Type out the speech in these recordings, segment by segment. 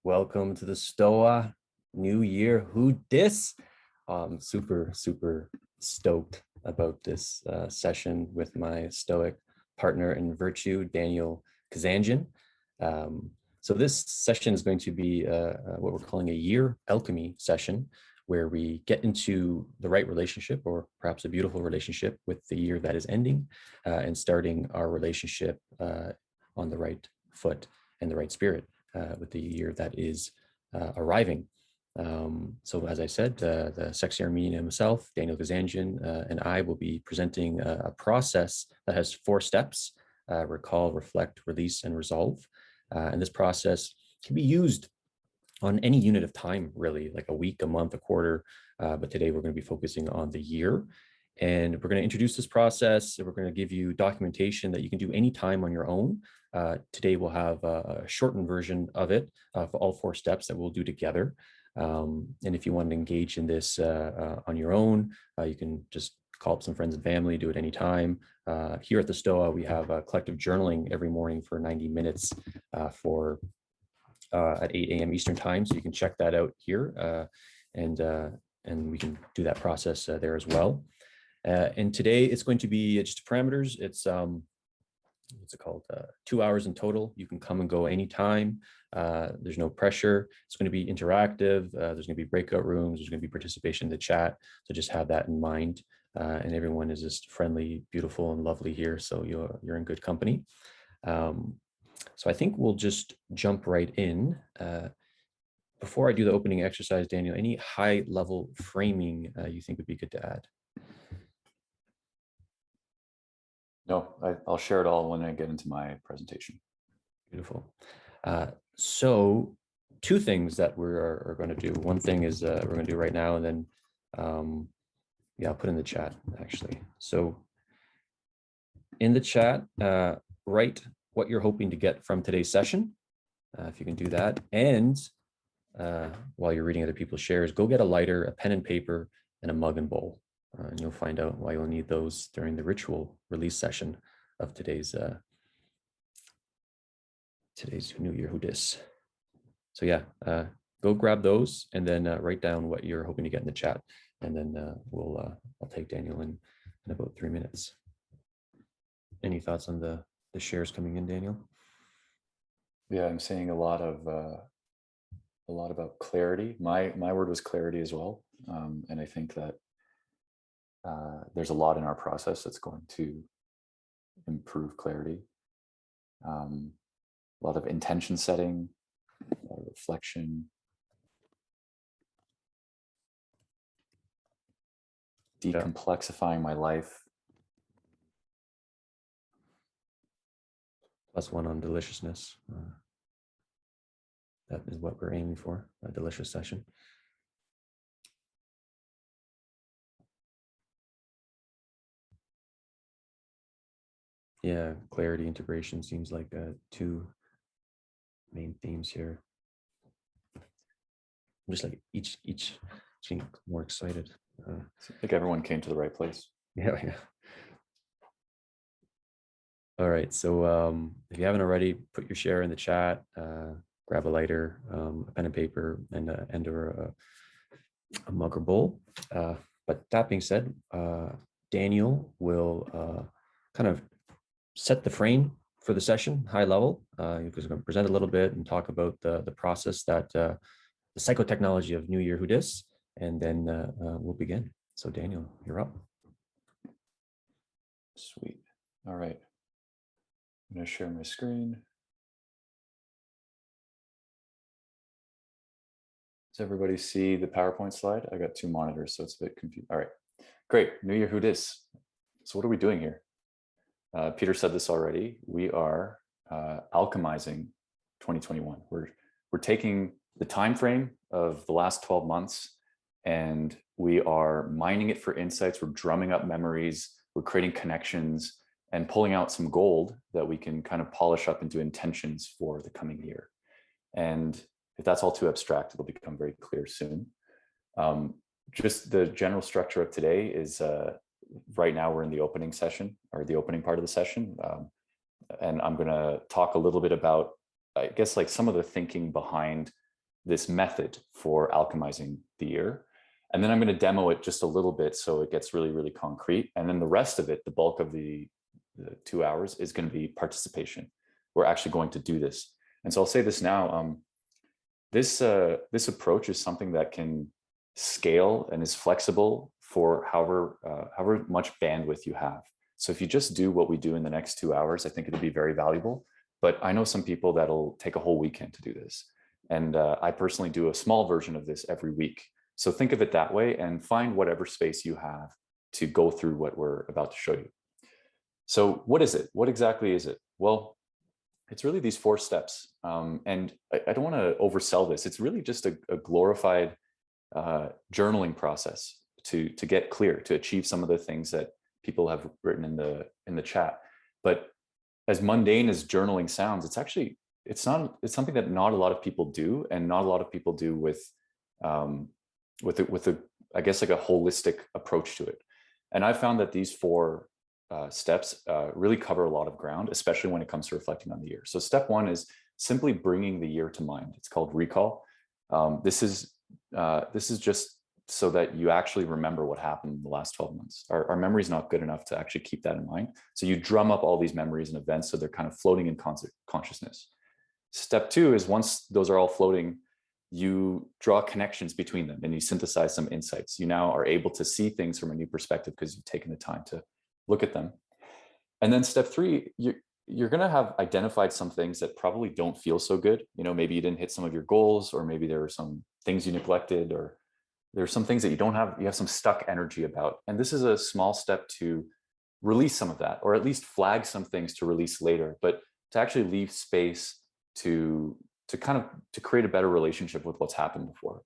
Welcome to the Stoa New Year. Who dis? Super stoked about this session with my Stoic partner in virtue, Daniel Kanzandian. So this session is going to be what we're calling a year alchemy session, where we get into the right relationship, or perhaps a beautiful relationship, with the year that is ending and starting our relationship on the right foot and the right spirit with the year that is arriving. So as I said, the sexy Armenian himself, Daniel Kanzandian, and I will be presenting a process that has 4 steps: recall, reflect, release, and resolve. And this process can be used on any unit of time, really, like a week, a month, a quarter. But today we're going to be focusing on the year. And we're going to introduce this process. We're going to give you documentation that you can do anytime on your own. Today we'll have a shortened version of it for all 4 steps that we'll do together. And if you want to engage in this on your own, you can just call up some friends and family, do it anytime. Here at the Stoa, we have a collective journaling every morning for 90 minutes at 8 a.m. Eastern time. So you can check that out here, and we can do that process there as well. And today it's going to be just parameters. It's what's it called? 2 hours in total. You can come and go anytime. There's no pressure. It's going to be interactive. There's going to be breakout rooms. There's going to be participation in the chat. So just have that in mind. And everyone is just friendly, beautiful, and lovely here. So you're in good company. So I think we'll just jump right in. Before I do the opening exercise, Daniel, any high-level framing you think would be good to add? No, I'll share it all when I get into my presentation. Beautiful. So 2 things that we're going to do. One thing is we're going to do right now, and then yeah, I'll put in the chat actually. So in the chat, write what you're hoping to get from today's session, if you can do that. And while you're reading other people's shares, go get a lighter, a pen and paper, and a mug and bowl. And you'll find out why you'll need those during the ritual release session of today's New Year Who Dis. So yeah, go grab those and then write down what you're hoping to get in the chat, and then I'll take Daniel in about 3 minutes. Any thoughts on the shares coming in, Daniel? Yeah, I'm seeing a lot about clarity. My word was clarity as well, and I think that there's a lot in our process that's going to improve clarity. A lot of intention setting, a lot of reflection, decomplexifying my life. +1 on deliciousness. That is what we're aiming for, a delicious session. Yeah, clarity, integration seems like 2 main themes here. I'm just like each getting more excited. I think everyone came to the right place. Yeah. All right, so if you haven't already, put your share in the chat, grab a lighter, a pen and paper, and a mug or bowl. But that being said, Daniel will kind of set the frame for the session, high level. He's going to present a little bit and talk about the process that the psychotechnology of New Year Who Dis, and then we'll begin. So Daniel, you're up. Sweet. All right. I'm going to share my screen. Does everybody see the PowerPoint slide? I got 2 monitors, so it's a bit confusing. All right, great. New Year Who Dis. So what are we doing here? Peter said this already. We are alchemizing 2021. We're taking the time frame of the last 12 months, and we are mining it for insights. We're drumming up memories. We're creating connections and pulling out some gold that we can kind of polish up into intentions for the coming year. And if that's all too abstract, it'll become very clear soon. Just the general structure of today is right now we're in the opening session, or the opening part of the session. And I'm going to talk a little bit about, I guess, like some of the thinking behind this method for alchemizing the year. And then I'm going to demo it just a little bit so it gets really, really concrete. And then the rest of it, the bulk of the 2 hours, is going to be participation. We're actually going to do this. And so I'll say this now. This approach is something that can scale and is flexible for however much bandwidth you have. So if you just do what we do in the next 2 hours, I think it'll be very valuable. But I know some people that'll take a whole weekend to do this. And I personally do a small version of this every week. So think of it that way and find whatever space you have to go through what we're about to show you. So what is it? What exactly is it? Well, it's really these 4 steps. And I don't want to oversell this. It's really just a glorified journaling process to get clear, to achieve some of the things that people have written in the chat. But as mundane as journaling sounds, it's something that not a lot of people do, and not a lot of people do with I guess like a holistic approach to it. And I found that these 4 steps really cover a lot of ground, especially when it comes to reflecting on the year. So step 1 is simply bringing the year to mind. It's called recall. This is just so that you actually remember what happened in the last 12 months. Our memory is not good enough to actually keep that in mind. So you drum up all these memories and events so they're kind of floating in consciousness. Step 2 is, once those are all floating, you draw connections between them and you synthesize some insights. You now are able to see things from a new perspective because you've taken the time to look at them. And then step 3, you're going to have identified some things that probably don't feel so good. Maybe you didn't hit some of your goals, or maybe there were some things you neglected, or there's some things that you have some stuck energy about. And this is a small step to release some of that, or at least flag some things to release later, but to actually leave space to create a better relationship with what's happened before.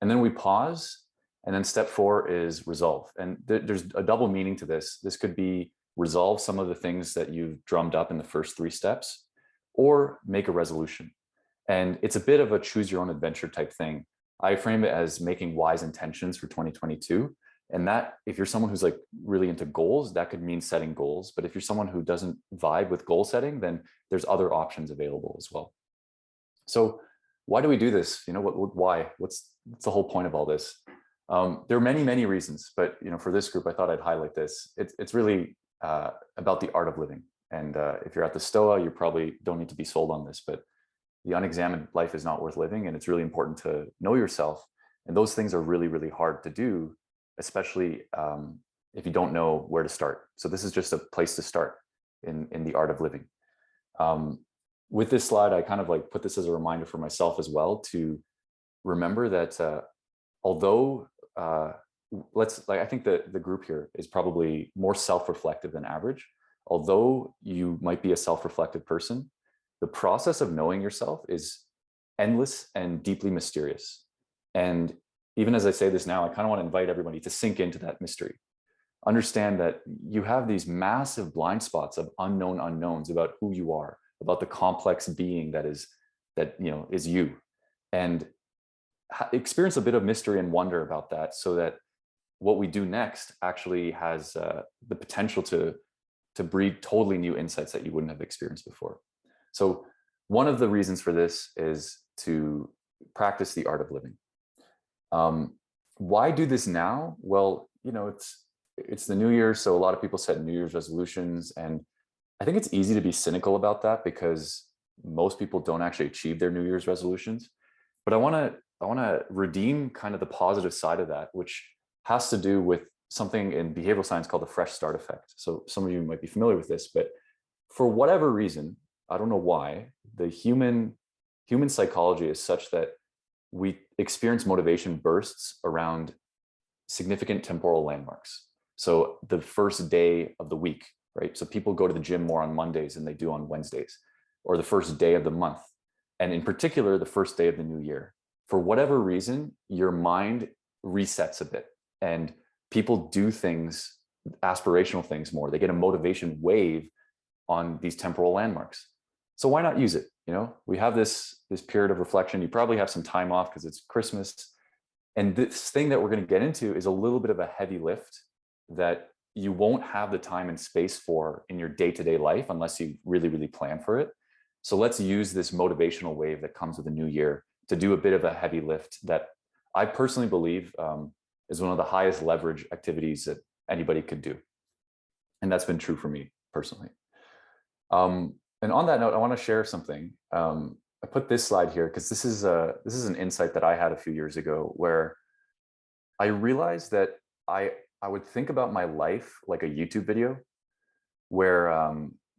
And then we pause. And then step 4 is resolve. And there's a double meaning to this. This could be resolve some of the things that you've drummed up in the first 3 steps, or make a resolution. And it's a bit of a choose your own adventure type thing. I frame it as making wise intentions for 2022. And that, if you're someone who's like really into goals, that could mean setting goals. But if you're someone who doesn't vibe with goal setting, then there's other options available as well. So why do we do this? Why? What's the whole point of all this? There are many, many reasons, but for this group, I thought I'd highlight this. It's really about the art of living. And if you're at the Stoa, you probably don't need to be sold on this, but the unexamined life is not worth living. And it's really important to know yourself. And those things are really, really hard to do, especially if you don't know where to start. So this is just a place to start in the art of living. With this slide, I kind of like put this as a reminder for myself as well, to remember that although I think that the group here is probably more self-reflective than average. Although you might be a self-reflective person, the process of knowing yourself is endless and deeply mysterious. And even as I say this now, I kind of want to invite everybody to sink into that mystery. Understand that you have these massive blind spots of unknown unknowns about who you are, about the complex being that is you. And experience a bit of mystery and wonder about that, so that what we do next actually has the potential to breed totally new insights that you wouldn't have experienced before. So one of the reasons for this is to practice the art of living. Why do this now? Well, it's the new year, so a lot of people set New Year's resolutions, and I think it's easy to be cynical about that because most people don't actually achieve their New Year's resolutions. But I want to redeem kind of the positive side of that, which has to do with something in behavioral science called the fresh start effect. So some of you might be familiar with this, but for whatever reason, I don't know why, the human psychology is such that we experience motivation bursts around significant temporal landmarks. So the first day of the week, right? So people go to the gym more on Mondays than they do on Wednesdays, or the first day of the month. And in particular, the first day of the new year. For whatever reason, your mind resets a bit and people do things, aspirational things more. They get a motivation wave on these temporal landmarks. So why not use it? We have this period of reflection. You probably have some time off because it's Christmas. And this thing that we're going to get into is a little bit of a heavy lift that you won't have the time and space for in your day-to-day life unless you really, really plan for it. So let's use this motivational wave that comes with a new year to do a bit of a heavy lift that I personally believe is one of the highest leverage activities that anybody could do. And that's been true for me personally. And on that note, I want to share something. I put this slide here because this is an insight that I had a few years ago, where I realized that I would think about my life like a YouTube video, where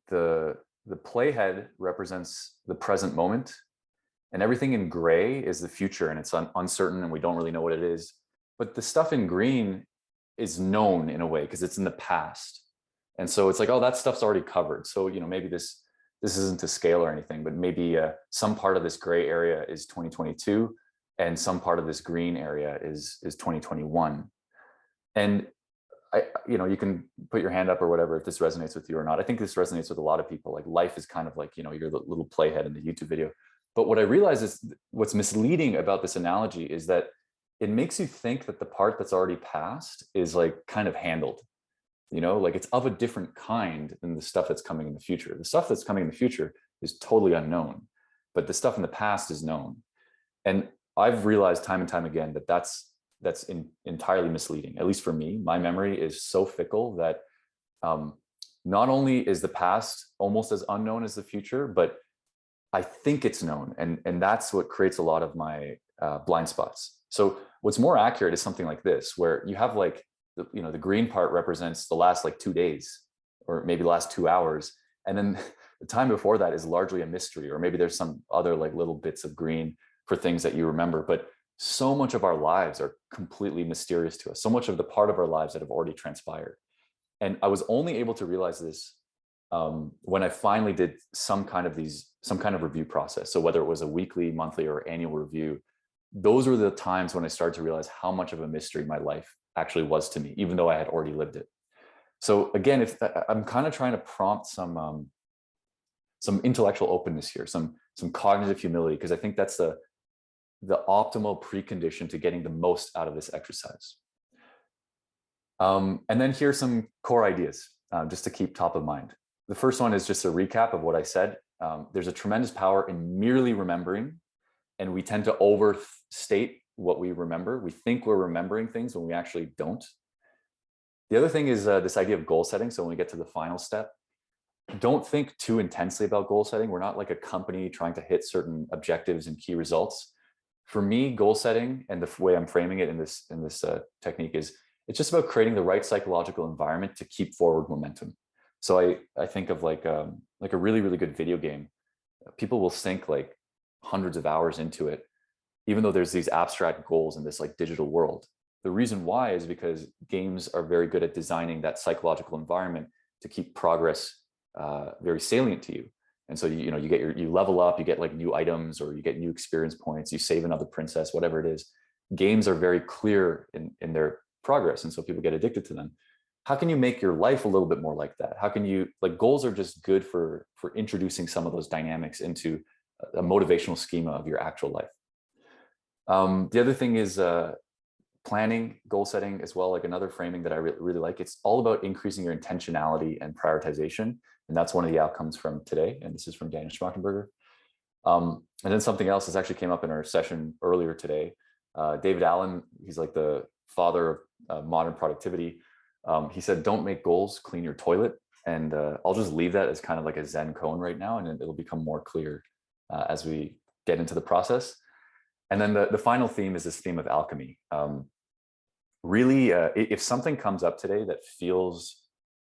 the playhead represents the present moment, and everything in gray is the future, and it's uncertain, and we don't really know what it is. But the stuff in green is known in a way because it's in the past, and so it's like, oh, that stuff's already covered. So maybe this isn't to scale or anything, but maybe some part of this gray area is 2022, and some part of this green area is 2021. And you can put your hand up or whatever if this resonates with you or not. I think this resonates with a lot of people. Like, life is kind of like, your little playhead in the YouTube video. But what I realize is what's misleading about this analogy is that it makes you think that the part that's already passed is like kind of handled, like it's of a different kind than the stuff that's coming in the future. The stuff that's coming in the future is totally unknown, but the stuff in the past is known. And I've realized time and time again that that's entirely misleading. At least for me, my memory is so fickle that not only is the past almost as unknown as the future, but I think it's known. And that's what creates a lot of my blind spots. So what's more accurate is something like this, where you have like, the green part represents the last like 2 days, or maybe the last 2 hours. And then the time before that is largely a mystery, or maybe there's some other like little bits of green for things that you remember. But so much of our lives are completely mysterious to us. So much of the part of our lives that have already transpired. And I was only able to realize this when I finally did some kind of review process. So whether it was a weekly, monthly, or annual review, those were the times when I started to realize how much of a mystery my life actually was to me, even though I had already lived it. So again, if I'm kind of trying to prompt some intellectual openness here, some cognitive humility, because I think that's the optimal precondition to getting the most out of this exercise. And then here's some core ideas, just to keep top of mind. The first one is just a recap of what I said. There's a tremendous power in merely remembering, and we tend to overstate what we remember. We think we're remembering things when we actually don't. The other thing is this idea of goal setting. So when we get to the final step, don't think too intensely about goal setting. We're not like a company trying to hit certain objectives and key results. For me, goal setting, and the way I'm framing it in this technique, is it's just about creating the right psychological environment to keep forward momentum. So I think of like a really, really good video game. People will sink like hundreds of hours into it, even though there's these abstract goals in this like digital world. The reason why is because games are very good at designing that psychological environment to keep progress very salient to you. And so you level up, you get like new items, or you get new experience points, you save another princess, whatever it is. Games are very clear in their progress, and so people get addicted to them. How can you make your life a little bit more like that? How can you, like, goals are just good for introducing some of those dynamics into a motivational schema of your actual life. The other thing is planning, goal setting as well, like another framing that I really like. It's all about increasing your intentionality and prioritization. And that's one of the outcomes from today. And this is from Daniel Schmachtenberger. And then something else that actually came up in our session earlier today. David Allen, he's like the father of modern productivity. He said, don't make goals, clean your toilet. And I'll just leave that as kind of like a Zen koan right now, and it'll become more clear as we get into the process. And then the final theme is this theme of alchemy. Really, if something comes up today that feels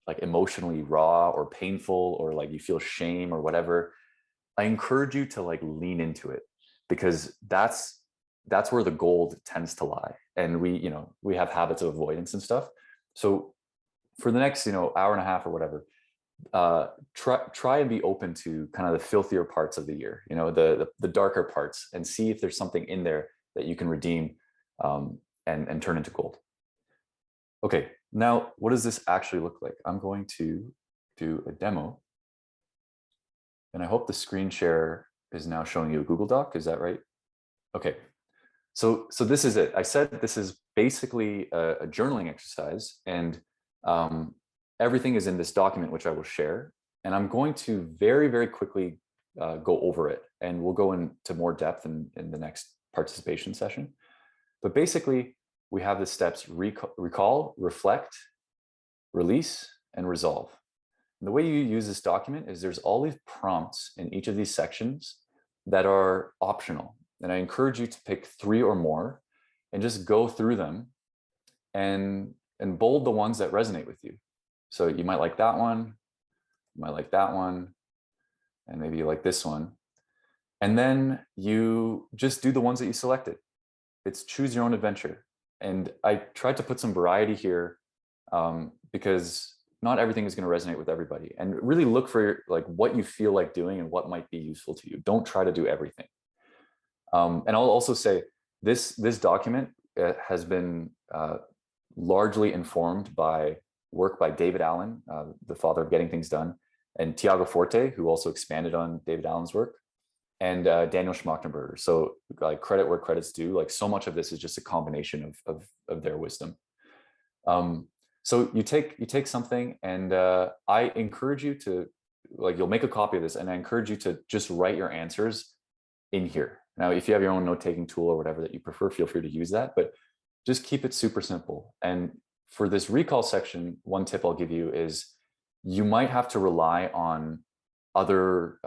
like emotionally raw or painful, or like you feel shame or whatever, I encourage you to like lean into it, because that's where the gold tends to lie. And we have habits of avoidance and stuff. So for the next hour and a half or whatever, try and be open to kind of the filthier parts of the year, the darker parts, and see if there's something in there that you can redeem and turn into gold. Okay, now what does this actually look like? I'm going to do a demo, and I hope the screen share is now showing you a Google Doc. Is that right? Okay, so this is it. I said this is basically a journaling exercise, and everything is in this document, which I will share. And I'm going to very, very quickly go over it, and we'll go into more depth in the next participation session. But basically, we have the steps recall, reflect, release, and resolve. And the way you use this document is there's all these prompts in each of these sections that are optional. And I encourage you to pick 3 or more and just go through them and bold the ones that resonate with you. So you might like that one, you might like that one, and maybe you like this one. And then you just do the ones that you selected. It's choose your own adventure. And I tried to put some variety here because not everything is going to resonate with everybody. And really look for like what you feel like doing and what might be useful to you. Don't try to do everything. And I'll also say this document has been largely informed by work by David Allen, the father of Getting Things Done, and Tiago Forte, who also expanded on David Allen's work, and Daniel Schmachtenberger. So like credit where credit's due, like so much of this is just a combination of their wisdom. So you take something, and I encourage you to, like, you'll make a copy of this, and I encourage you to just write your answers in here. Now, if you have your own note-taking tool or whatever that you prefer, feel free to use that, but just keep it super simple. And for this recall section, one tip I'll give you is you might have to rely on other,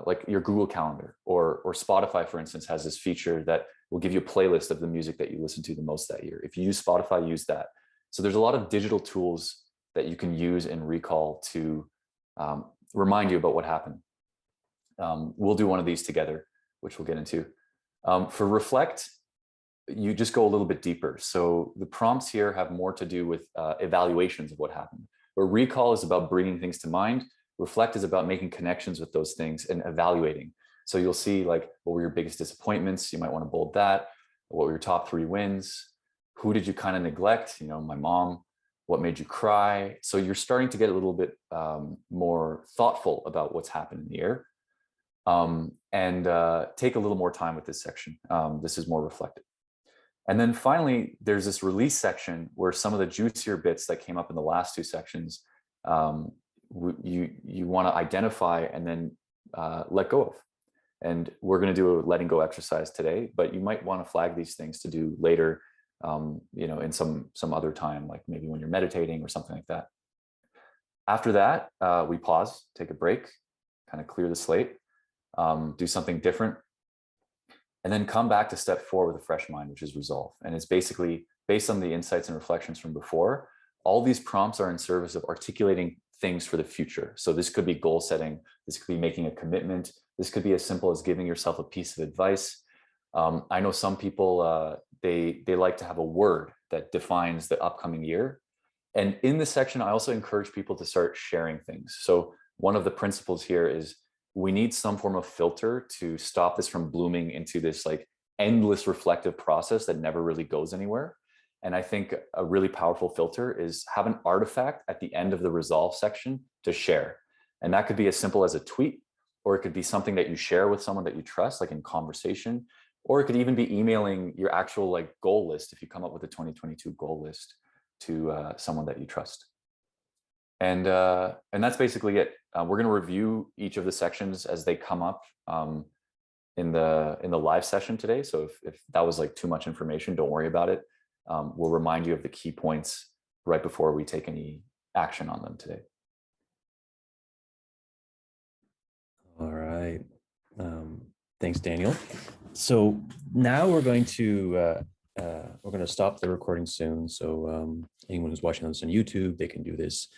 like your Google Calendar or Spotify, for instance, has this feature that will give you a playlist of the music that you listen to the most that year. If you use Spotify, use that. So there's a lot of digital tools that you can use in recall to remind you about what happened. We'll do one of these together, which we'll get into. For reflect, you just go a little bit deeper. So the prompts here have more to do with evaluations of what happened. Where recall is about bringing things to mind, reflect is about making connections with those things and evaluating. So you'll see, like, what were your biggest disappointments? You might want to bold that. What were your top 3 wins? Who did you kind of neglect? You know, my mom. What made you cry? So you're starting to get a little bit more thoughtful about what's happened in the year. And take a little more time with this section. This is more reflective. And then finally, there's this release section where some of the juicier bits that came up in the last 2 sections, you want to identify and then let go of. And we're going to do a letting go exercise today, but you might want to flag these things to do later, you know, in some other time, like maybe when you're meditating or something like that. After that, we pause, take a break, kind of clear the slate, do something different, and then come back to step 4 with a fresh mind, which is resolve. And it's basically based on the insights and reflections from before. All these prompts are in service of articulating things for the future. So this could be goal setting. This could be making a commitment. This could be as simple as giving yourself a piece of advice. I know some people, they like to have a word that defines the upcoming year. And in this section, I also encourage people to start sharing things. So one of the principles here is we need some form of filter to stop this from blooming into this like endless reflective process that never really goes anywhere. And I think a really powerful filter is have an artifact at the end of the resolve section to share. And that could be as simple as a tweet, or it could be something that you share with someone that you trust, like in conversation, or it could even be emailing your actual like goal list if you come up with a 2022 goal list to someone that you trust. And that's basically it. We're going to review each of the sections as they come up in the live session today. So if that was like too much information, don't worry about it. We'll remind you of the key points right before we take any action on them today. All right. Thanks, Daniel. So now we're going to stop the recording soon. So anyone who's watching this on YouTube, they can do this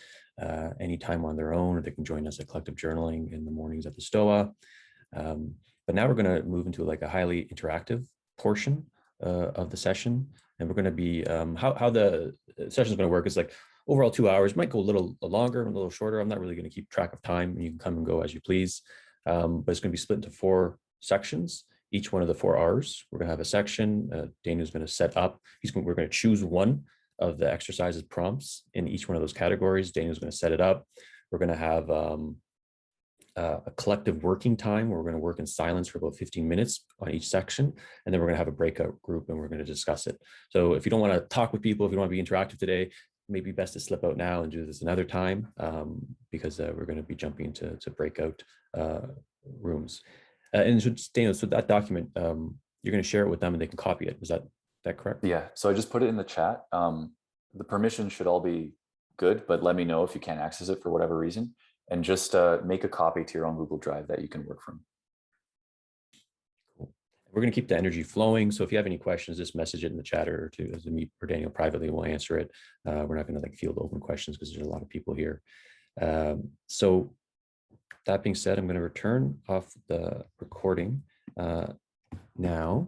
anytime on their own, or they can join us at Collective Journaling in the mornings at the Stoa. But now we're going to move into like a highly interactive portion of the session. And we're going to be, how the session is going to work is like overall 2 hours, might go a little longer, a little shorter. I'm not really going to keep track of time. You can come and go as you please. But it's going to be split into 4 sections. Each one of the 4 hours, we're going to have a section. Dana's going to set up. We're going to choose one of the exercises prompts in each one of those categories. Daniel's going to set it up. We're going to have a collective working time where we're going to work in silence for about 15 minutes on each section. And then we're going to have a breakout group and we're going to discuss it. So if you don't want to talk with people, if you don't want to be interactive today, maybe best to slip out now and do this another time because we're going to be jumping into breakout rooms. And so, Daniel, so that document, you're going to share it with them and they can copy it. Is that correct? Yeah, so I just put it in the chat. The permissions should all be good, but let me know if you can't access it for whatever reason, and just make a copy to your own Google Drive that you can work from. Cool. We're going to keep the energy flowing. So if you have any questions, just message it in the chat or to me or Daniel privately. We'll answer it. We're not going to field open questions because there's a lot of people here. So that being said, I'm going to return off the recording now.